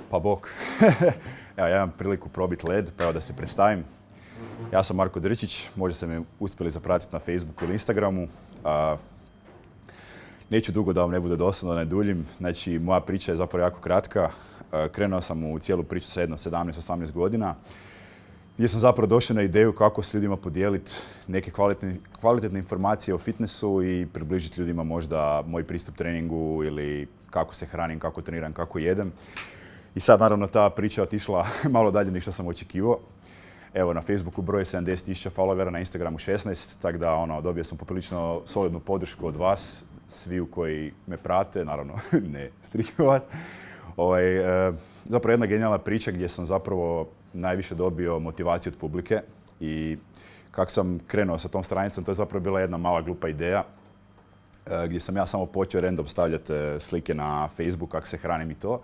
Pa bok. Evo, ja imam priliku probiti led, pa evo da se predstavim. Ja sam Marko Drčić, možda ste me uspjeli zapratiti na Facebooku ili Instagramu. Neću dugo da vam ne bude dosadno, da ne duljim. Znači, moja priča je zapravo jako kratka. Krenuo sam u cijelu priču sa 17-18 godina, gdje sam zapravo došao na ideju kako s ljudima podijeliti neke kvalitetne informacije o fitnessu i približiti ljudima možda moj pristup treningu ili kako se hranim, kako treniram, kako jedem. I sad naravno ta priča otišla malo dalje nego što sam očekivao. Evo, na Facebooku broj 70.000 followera, na Instagramu 16, tako da dobio sam poprilično solidnu podršku od vas, sviju koji me prate, naravno ne strihim vas. Zapravo jedna genijalna priča gdje sam zapravo najviše dobio motivaciju od publike i kako sam krenuo sa tom stranicom, to je zapravo bila jedna mala glupa ideja gdje sam ja samo počeo random stavljati slike na Facebook kako se hranim i to.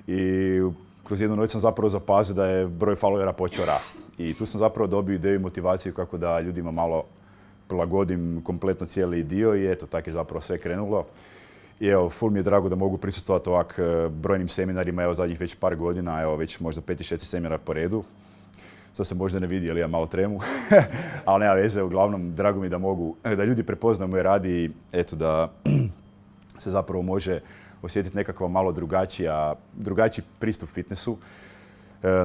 I kroz jednu noć sam zapravo zapazio da je broj followera počeo rasti. I tu sam zapravo dobio ideju i motivaciju kako da ljudima malo prilagodim kompletno cijeli dio i eto, tako je zapravo sve krenulo. I evo, ful mi je drago da mogu prisustvovati ovak brojnim seminarima, evo zadnjih već par godina, evo već možda 5-6 seminara po redu. To se možda ne vidi jer imam malo tremu, ali nema veze, uglavnom drago mi da ljudi prepoznaju moj rad i eto da se zapravo može osjetiti nekakav malo drugačiji pristup fitnessu.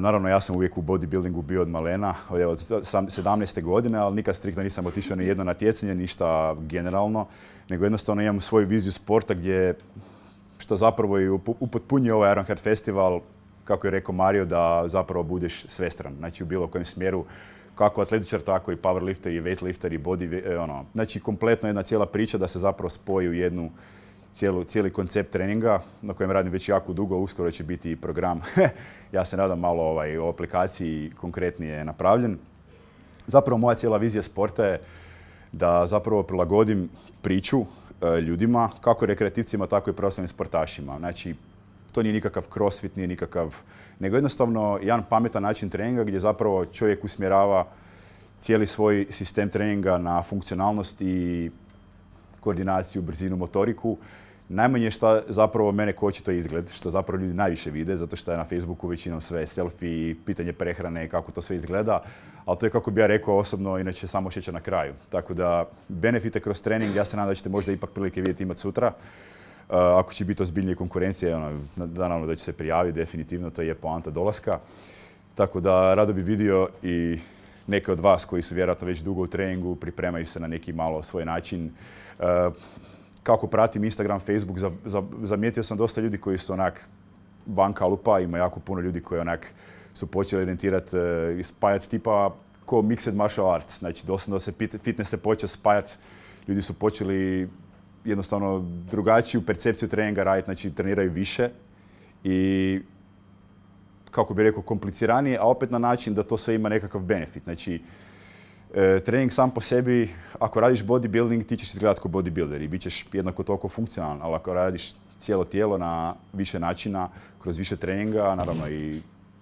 Naravno, ja sam uvijek u bodybuildingu bio od malena, od 17. godine, ali nikad striktno nisam otišao ni jedno natjecanje, ništa generalno, nego jednostavno imam svoju viziju sporta gdje, što zapravo i upotpunjuje ovaj Ironheart festival, kako je rekao Mario, da zapravo budeš svestran. Znači u bilo kojem smjeru, kako atletičar, tako i powerlifter i weightlifter i body, znači kompletno jedna cijela priča da se zapravo spoji u jednu cijeli koncept treninga na kojem radim već jako dugo, uskoro će biti i program. Ja se nadam malo o aplikaciji konkretnije napravljen. Zapravo moja cijela vizija sporta je da zapravo prilagodim priču ljudima, kako rekreativcima, tako i profesionalnim sportašima. Znači, to nije nikakav crossfit, nije nikakav, nego jednostavno jedan pametan način treninga gdje zapravo čovjek usmjerava cijeli svoj sistem treninga na funkcionalnost i koordinaciju, brzinu, motoriku. Najmanje što zapravo mene koči to izgled, što zapravo ljudi najviše vide, zato što je na Facebooku većinom sve selfie, pitanje prehrane, kako to sve izgleda, ali to je, kako bi ja rekao osobno, inače samo šećer na kraju. Tako da benefite kroz trening, ja se nadam da ćete možda ipak prilike vidjeti imati sutra. Ako će biti ozbiljnije konkurencije, naravno da će se prijaviti, definitivno, to je poanta dolaska. Tako da rado bi vidio i neke od vas koji su vjerojatno već dugo u treningu, pripremaju se na neki malo svoj način. Kako pratim Instagram, Facebook, zamijetio sam dosta ljudi koji su onak van kalupa, ima jako puno ljudi koji onak su počeli orijentirati i spajati tipa ko mixed martial arts. Znači doslovno se fitness se počeo spajati, ljudi su počeli jednostavno drugačiju percepciju treninga raditi, znači treniraju više i kako bi rekao kompliciranije, a opet na način da to sve ima nekakav benefit. Znači, trening sam po sebi, ako radiš bodybuilding, ti ćeš izgledati kao bodybuilder i bit ćeš jednako toliko funkcionalan, ali ako radiš cijelo tijelo na više načina, kroz više treninga,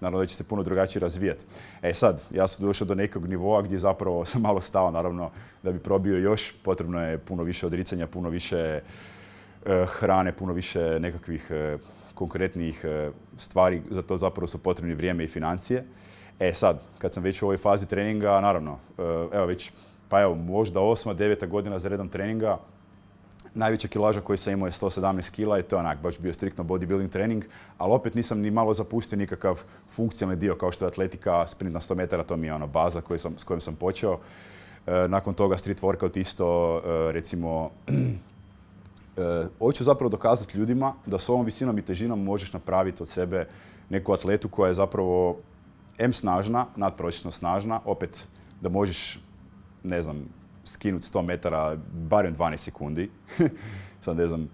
naravno da će se puno drugačije razvijati. Sad, ja sam došao do nekog nivoa gdje zapravo sam malo stao, naravno, da bi probio još, potrebno je puno više odricanja, puno više hrane, puno više nekakvih konkretnih stvari, za to zapravo su potrebni vrijeme i financije. Sad, kad sam već u ovoj fazi treninga, naravno, možda 8. 9. godina za redom treninga, najveća kilaža koju sam imao je 117 kila i to je onak baš bio striktno bodybuilding trening, ali opet nisam ni malo zapustio nikakav funkcionalni dio kao što je atletika, sprint na 100 metara, to mi je baza s kojom sam počeo. Nakon toga street workout isto, recimo, hoću zapravo dokazati ljudima da s ovom visinom i težinom možeš napraviti od sebe neku atletu koja je zapravo snažna, nadprosječno snažna, opet da možeš, ne znam, skinuti 100 metara barem 12 sekundi. Sad ne znam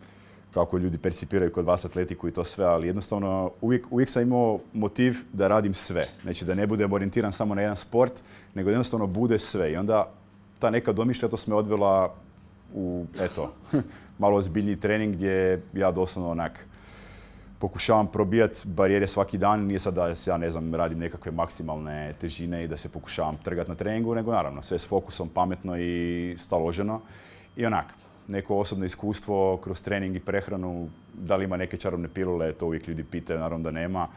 kako ljudi percipiraju kod vas atletiku i to sve, ali jednostavno uvijek sam imao motiv da radim sve. Znači da ne budem orijentiran samo na jedan sport, nego jednostavno bude sve. I onda ta neka domišljatost me odvela u, malo ozbiljniji trening gdje ja doslovno onak pokušavam probijati barijere svaki dan. Nije sad da ja, radim nekakve maksimalne težine i da se pokušavam trgati na treningu, nego naravno sve s fokusom, pametno i staloženo. I onak, neko osobno iskustvo kroz trening i prehranu, da li ima neke čarobne pilule, to uvijek ljudi pitaju, naravno da nema.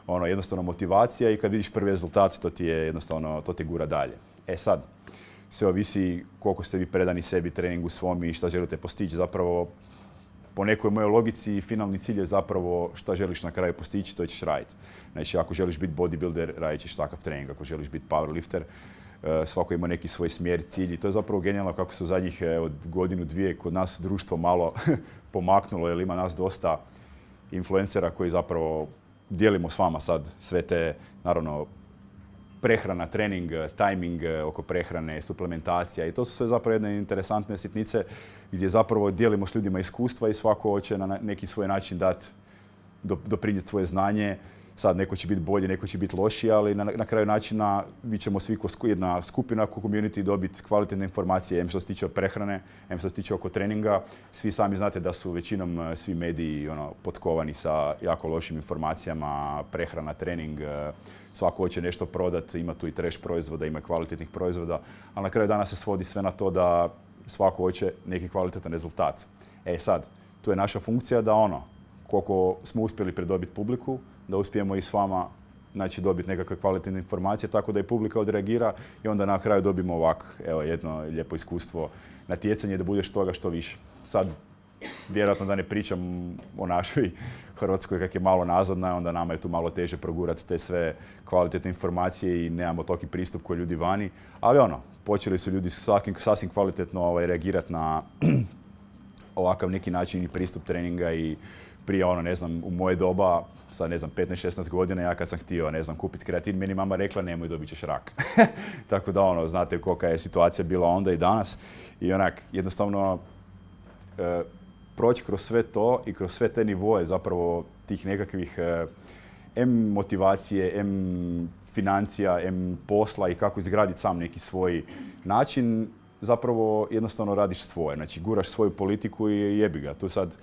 jednostavno motivacija i kad vidiš prvi rezultat, to ti je jednostavno, to te gura dalje. Sad, sve ovisi koliko ste vi predani sebi, treningu svom i šta želite postići. Zapravo, po nekoj mojoj logici, finalni cilj je zapravo šta želiš na kraju postići, to ćeš raditi. Znači, ako želiš biti bodybuilder, radit ćeš takav trening. Ako želiš biti powerlifter, svako ima neki svoj smjer, cilj i to je zapravo genijalno kako se u zadnjih godinu, dvije kod nas društvo malo pomaknulo, jer ima nas dosta influencera koji zapravo dijelimo s vama sad sve te, naravno, prehrana, trening, timing oko prehrane, suplementacija i to su sve zapravo jedne interesantne sitnice gdje zapravo dijelimo s ljudima iskustva i svako hoće na neki svoj način dati, doprinijeti svoje znanje. Sad neko će biti bolji, neko će biti lošiji, ali na kraju načina vi ćemo svi jedna skupina ko community dobiti kvalitetne informacije, što se tiče prehrane, što se tiče oko treninga. Svi sami znate da su većinom svi mediji potkovani sa jako lošim informacijama, prehrana, trening, svako hoće nešto prodati, ima tu i trash proizvoda, ima kvalitetnih proizvoda, ali na kraju dana se svodi sve na to da svako hoće neki kvalitetan rezultat. Sad, tu je naša funkcija da koliko smo uspjeli pridobiti publiku, da uspijemo i s vama dobiti nekakve kvalitetne informacije, tako da i publika odreagira i onda na kraju dobijemo ovako, jedno lijepo iskustvo, natjecanje da budeš toga što više. Sad, vjerojatno da ne pričam o našoj Hrvatskoj kak je malo nazadna, onda nama je tu malo teže progurati te sve kvalitetne informacije i nemamo toliki pristup koji ljudi vani, ali počeli su ljudi sasvim kvalitetno reagirati na ovakav neki način i pristup treninga i prije u moje doba, sad 15-16 godina, ja kad sam htio, kupiti kreatin, meni mama rekla nemoj, dobit ćeš rak. Tako da znate kolika je situacija bila onda i danas. I jednostavno proći kroz sve to i kroz sve te nivoje zapravo tih nekakvih em motivacije, em financija, em posla i kako izgraditi sam neki svoj način, zapravo jednostavno radiš svoje. Znači, guraš svoju politiku i jebi ga. Tu sad,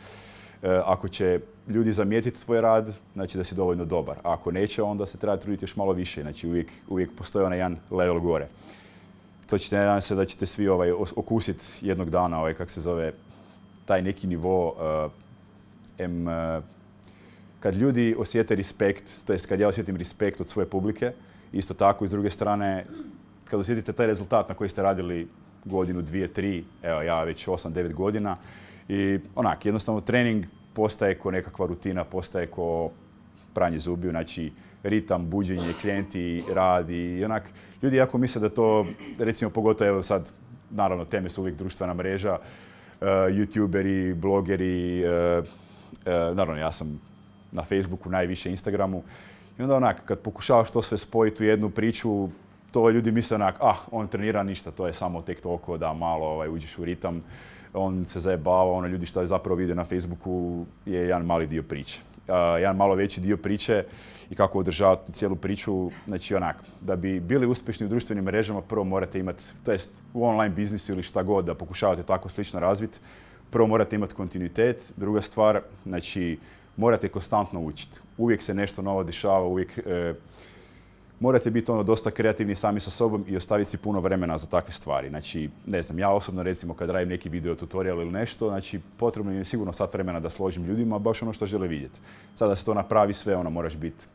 ako će ljudi zamijetiti tvoj rad, znači da si dovoljno dobar. A ako neće, onda se treba truditi još malo više. Znači, uvijek postoji onaj jedan level gore. To ćete, nadam se da ćete svi okusiti jednog dana, kak se zove, taj neki nivo, kad ljudi osjete respekt, to jest kad ja osjetim respekt od svoje publike, isto tako i s druge strane, kad osjetite taj rezultat na koji ste radili godinu, 2, 3, evo ja već 8-9 godina i jednostavno trening postaje ko nekakva rutina, postaje ko pranje zubi, znači ritam, buđenje, klijenti, rad i ljudi jako misle da to, recimo pogotovo evo sad, naravno teme su uvijek društvena mreža, youtuberi, blogeri, naravno ja sam na Facebooku, najviše Instagramu i onda kad pokušavaš to sve spojiti u jednu priču, to ljudi misle on trenira ništa, to je samo tek toliko da malo uđeš u ritam, on se zajebava, ljudi što je zapravo vide na Facebooku je jedan mali dio priče. Jedan malo veći dio priče i kako održavati cijelu priču, znači da bi bili uspješni u društvenim mrežama, prvo morate imati, to jest u online biznisu ili šta god da pokušavate tako slično razviti, prvo morate imati kontinuitet, druga stvar, znači morate konstantno učiti. Uvijek se nešto novo dešava, uvijek morate biti dosta kreativni sami sa sobom i ostaviti si puno vremena za takve stvari. Znači, ja osobno recimo kad radim neki video tutorial ili nešto, znači potrebno je sigurno sat vremena da složim ljudima baš ono što žele vidjeti. Sada se to napravi sve, moraš biti,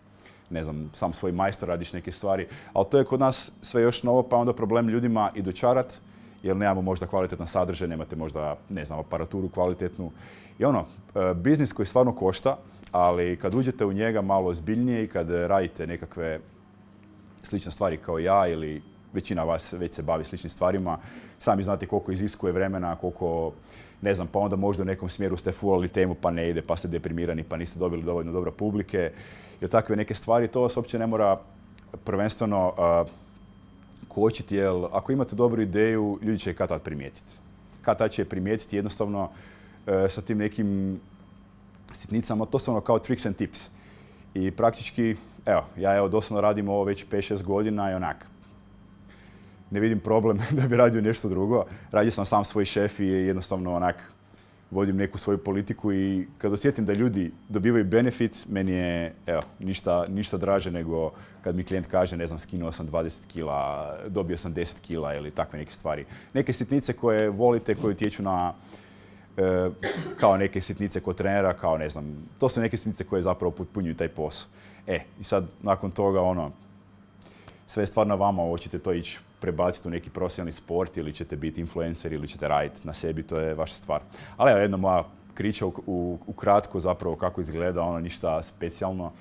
sam svoj majstor, radiš neke stvari, ali to je kod nas sve još novo, pa onda problem ljudima i dočarat, jer nemamo možda kvalitetan sadržaj, nemate možda, aparaturu kvalitetnu. I biznis koji stvarno košta, ali kad uđete u njega malo ozbiljnije i kad radite nekakve slične stvari kao ja ili većina vas već se bavi sličnim stvarima, sami znate koliko iziskuje vremena, koliko, pa onda možda u nekom smjeru ste fulali temu pa ne ide, pa ste deprimirani, pa niste dobili dovoljno dobre publike. Jer takve neke stvari, to vas uopće ne mora prvenstveno kočiti, jer ako imate dobru ideju, ljudi će je kad tad primijetiti. Kad tad će je primijetiti jednostavno sa tim nekim sitnicama, to su kao tricks and tips. I praktički, ja doslovno radim ovo već 5-6 godina i ne vidim problem da bi radio nešto drugo. Radio sam sam svoj šef i jednostavno vodim neku svoju politiku i kad osjetim da ljudi dobivaju benefit, meni je ništa draže nego kad mi klijent kaže, skinuo sam 20 kila, dobio sam 10 kila ili takve neke stvari. Neke sitnice koje volite, koje utječu na kao neke sitnice kod trenera, kao to su neke sitnice koje zapravo potpunjuju taj posao. I sad nakon toga sve je stvar na vama, hoćete to ići prebaciti u neki profesionalni sport ili ćete biti influencer ili ćete raditi na sebi, to je vaša stvar. Ali evo jedna moja priča ukratko zapravo kako izgleda, ništa specijalno.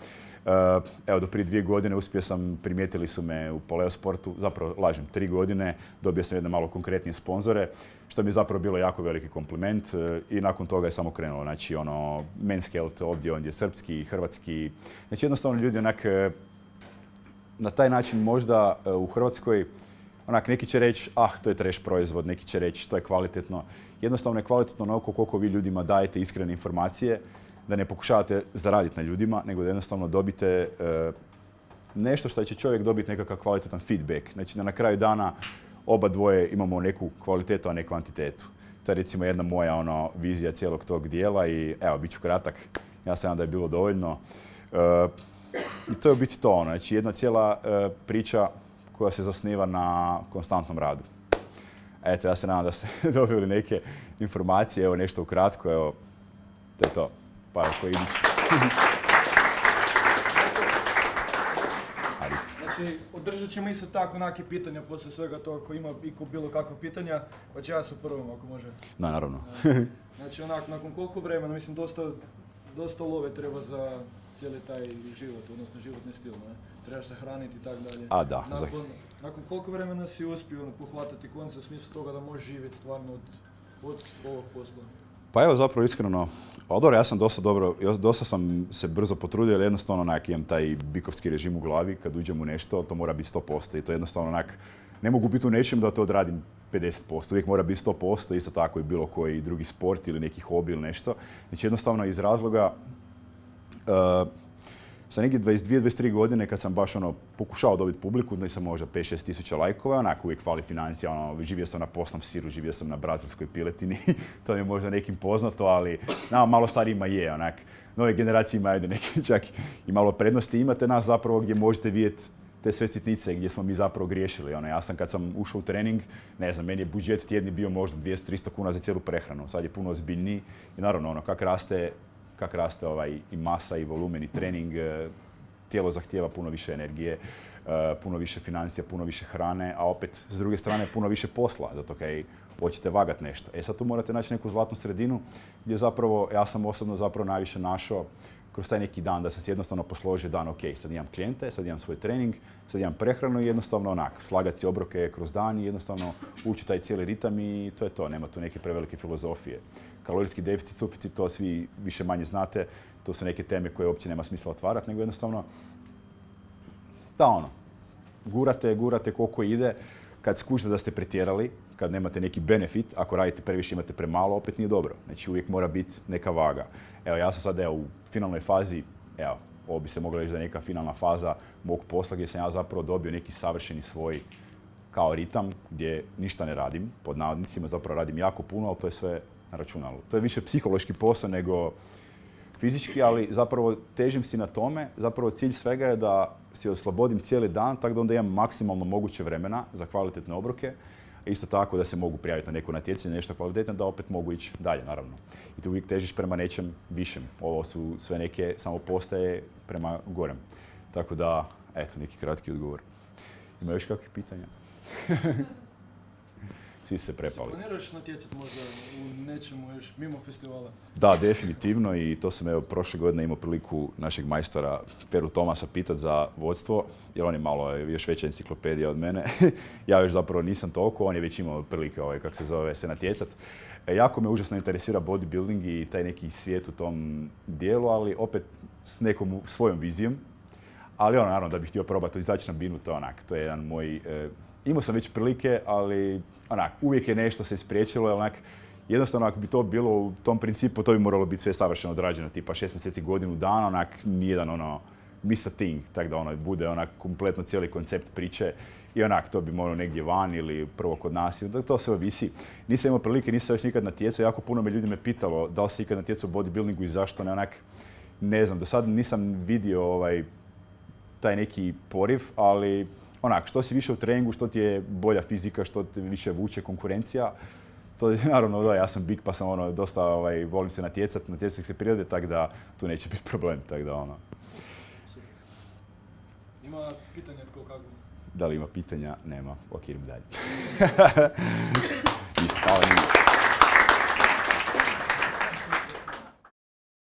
Evo, do prije 2 godine uspio sam, primijetili su me u Poleo Sportu, zapravo lažem, 3 godine, dobio sam jedne malo konkretnije sponzore, što mi je zapravo bilo jako veliki kompliment i nakon toga je samo krenulo. Znači, men's health ovdje, ondje, srpski, hrvatski. Znači, jednostavno ljudi na taj način možda u Hrvatskoj neki će reći, to je trash proizvod, neki će reći, to je kvalitetno. Jednostavno je kvalitetno onoliko koliko vi ljudima dajete iskrene informacije, da ne pokušavate zaraditi na ljudima, nego da jednostavno dobite nešto što će čovjek dobiti nekakav kvalitetan feedback. Znači da na kraju dana oba dvoje imamo neku kvalitetu, a ne kvantitetu. To je recimo jedna moja vizija cijelog tog dijela i evo, bit ću kratak. Ja sam da je bilo dovoljno. I to je u biti to. Znači jedna cijela priča koja se zasniva na konstantnom radu. Eto, ja se nadam da ste dobili neke informacije, evo nešto ukratko, evo, to je to. Pa ako idiš. Znači, održat ćemo isto tako neke pitanja poslije svega toga, ako ima bilo kakvo pitanja, pa ću ja sa prvom ako može. Da, naravno. Znači, nakon koliko vremena, mislim, dosta love treba za cijeli taj život, odnosno životni stil, ne? Trebaš se hraniti i tako dalje. A da. Nakon koliko vremena si uspio pohvatati konce u smislu toga da možeš živjeti stvarno od ovog posla? Pa evo zapravo iskreno, dobro, ja sam dosta sam se brzo potrudio, jer jednostavno imam taj bikovski režim u glavi, kad uđem u nešto, to mora biti 100% i to jednostavno ne mogu biti u nečem da to odradim 50%, uvijek mora biti 100%, isto tako i bilo koji drugi sport ili neki hobi ili nešto. Znači jednostavno iz razloga, sa negdje 22-23 godine kad sam baš pokušao dobiti publiku, da sam možda 5-6 tisuća lajkova, uvijek fali financija, živio sam na postnom siru, živio sam na brazilskoj piletini, to mi je možda nekim poznato, ali malo starijima je, nove generacije imaju neki čak i malo prednosti. Imate nas zapravo gdje možete vidjeti te sve sitnice gdje smo mi zapravo griješili. Ja sam kad sam ušao u trening, ne znam, meni je budžet tjedni bio možda 200-300 kuna za cijelu prehranu, sad je puno ozbiljniji i naravno kak raste i masa i volumen i trening, tijelo zahtijeva puno više energije, puno više financija, puno više hrane, a opet s druge strane puno više posla, zato kaj hoćete vagat nešto. Sad tu morate naći neku zlatnu sredinu gdje zapravo, ja sam osobno zapravo najviše našao kroz taj neki dan da sam se jednostavno posložio dan, ok, sad imam klijente, sad imam svoj trening, sad imam prehranu i jednostavno slagati si obroke kroz dan i jednostavno ući taj cijeli ritam i to je to, nema tu neke prevelike filozofije. Kalorijski deficit, suficit, to svi više manje znate, to su neke teme koje uopće nema smisla otvarati, nego jednostavno da gurate koliko ide, kad skužite da ste pretjerali, kad nemate neki benefit, ako radite previše imate premalo, opet nije dobro. Znači uvijek mora biti neka vaga. Evo ja sam sad u finalnoj fazi, ovo bi se moglo reći da je neka finalna faza mog posla gdje sam ja zapravo dobio neki savršeni svoj kao ritam gdje ništa ne radim, pod navodnicima zapravo radim jako puno, ali to je sve na računalu. To je više psihološki posao nego fizički, ali zapravo težim si na tome. Zapravo cilj svega je da si oslobodim cijeli dan, tako da onda imam maksimalno moguće vremena za kvalitetne obroke. Isto tako da se mogu prijaviti na neko natjecanje, nešto kvalitetno, da opet mogu ići dalje, naravno. I tu uvijek težiš prema nečem višem. Ovo su sve neke samo postaje prema gorem. Tako da, eto, neki kratki odgovor. Ima još kakvih pitanja? Svi se prepali. Planiraš natjecati možda u nečemu još mimo festivala? Da, definitivno i to sam prošle godine imao priliku našeg majstora Peru Tomasa pitati za vodstvo, jer on je malo još veća enciklopedija od mene. Ja još zapravo nisam toliko, on je već imao prilike, se natjecati. Jako me užasno interesira bodybuilding i taj neki svijet u tom dijelu, ali opet s nekom svojom vizijom. Ali naravno da bih htio probati izaći na binu, to je jedan moj... Imao sam već prilike, ali uvijek je nešto se spriječilo, jednostavno ako bi to bilo u tom principu, to bi moralo biti sve savršeno odrađeno, tipa 6 mjeseci, godinu dana, nijedan miss a thing, tako da bude kompletno cijeli koncept priče i to bi moralo negdje van ili prvo kod nas, to sve ovisi. Nisam imao prilike, nisam još nikad natjecao, jako puno ljudi me pitalo da li se ikad natjecao u bodybuildingu i zašto ne, ne znam, do sad nisam vidio taj neki poriv, ali što si više u treningu, što ti je bolja fizika, što te više vuče konkurencija, to je naravno da, ja sam big pa sam dosta volim se natjecati se prirode, tako da tu neće biti problem, tako da Ima pitanje tko kako? Da li ima pitanja? Nema. Ok, idemo dalje. Ništa, hvala.